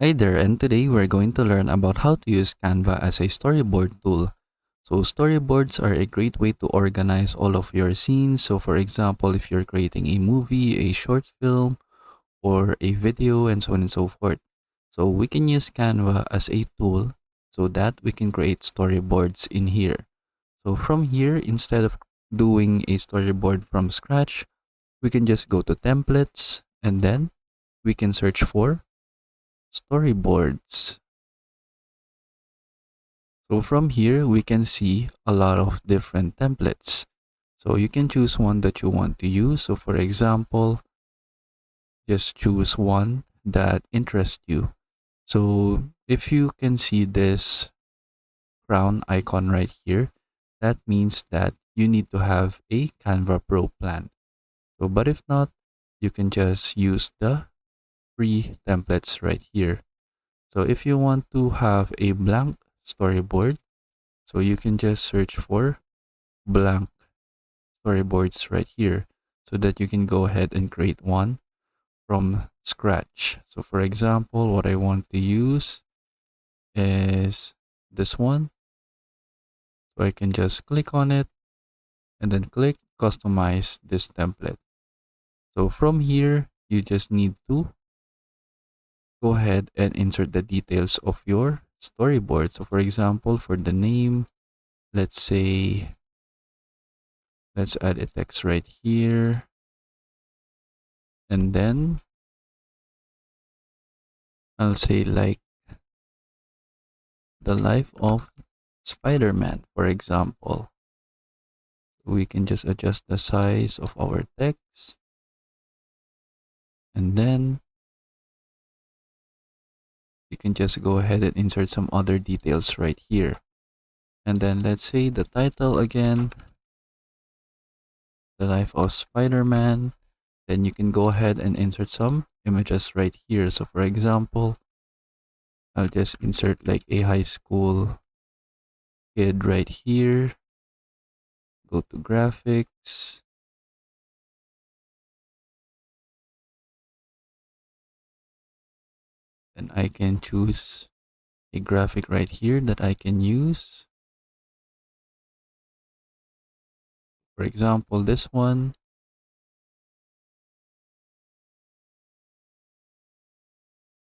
Hi there, and today we're going to learn about how to use Canva as a storyboard tool. So, storyboards are a great way to organize all of your scenes. So, for example, if you're creating a movie, a short film, or a video, and so on and so forth. So, we can use Canva as a tool so that we can create storyboards in here. So, from here, instead of doing a storyboard from scratch, we can just go to templates and then we can search for storyboards. So from here, we can see a lot of different templates. So you can choose one that you want to use. So for example, just choose one that interests you. So if you can see this crown icon right here, that means that you need to have a Canva Pro plan. So, but if not, you can just use the free templates right here. So if you want to have a blank storyboard, so you can just search for blank storyboards right here so that you can go ahead and create one from scratch. So for example, what I want to use is this one. So I can just click on it and then click customize this template. So from here, you just need to go ahead and insert the details of your storyboard. So for example, for the name, let's say, let's add a text right here. And then I'll say like the life of Spider-Man, for example. We can just adjust the size of our text and then you can just go ahead and insert some other details right here. And then let's say the title again, the life of Spider-Man. Then you can go ahead and insert some images right here. So for example, I'll just insert like a high school kid right here. Go to graphics. And I can choose a graphic right here that I can use. For example, this one.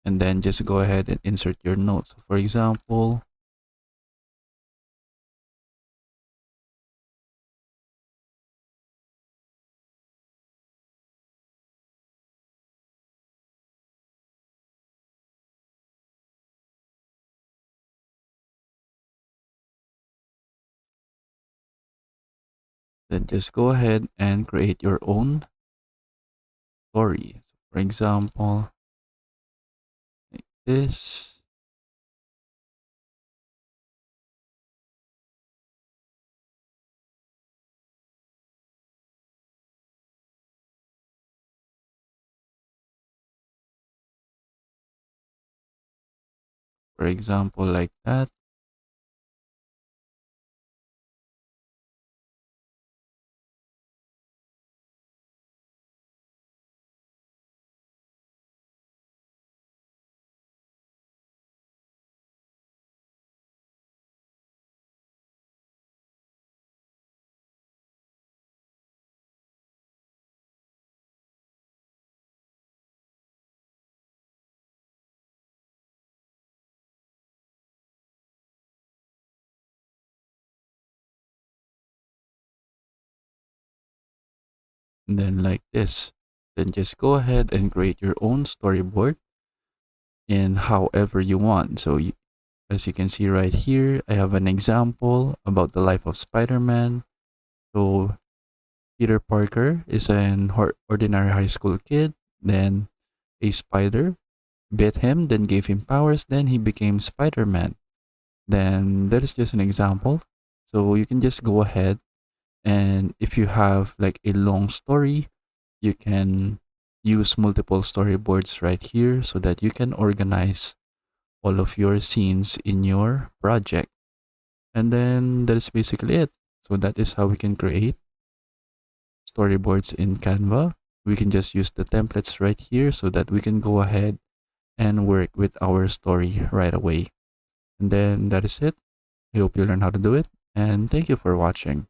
And then just go ahead and insert your notes. For example, then just go ahead and create your own story. For example, like this. For example, like that. And then like this. Then just go ahead and create your own storyboard in however you want. So as you can see right here, I have an example about the life of Spider-Man. So Peter Parker is an ordinary high school kid. Then a spider bit him, then gave him powers. Then he became Spider-Man. Then that is just an example. So you can just go ahead and if you have like a long story, you can use multiple storyboards right here so that you can organize all of your scenes in your project. And then that is basically it. So that is how we can create storyboards in Canva. We can just use the templates right here so that we can go ahead and work with our story right away. And then that is it. I hope you learn how to do it, and thank you for watching.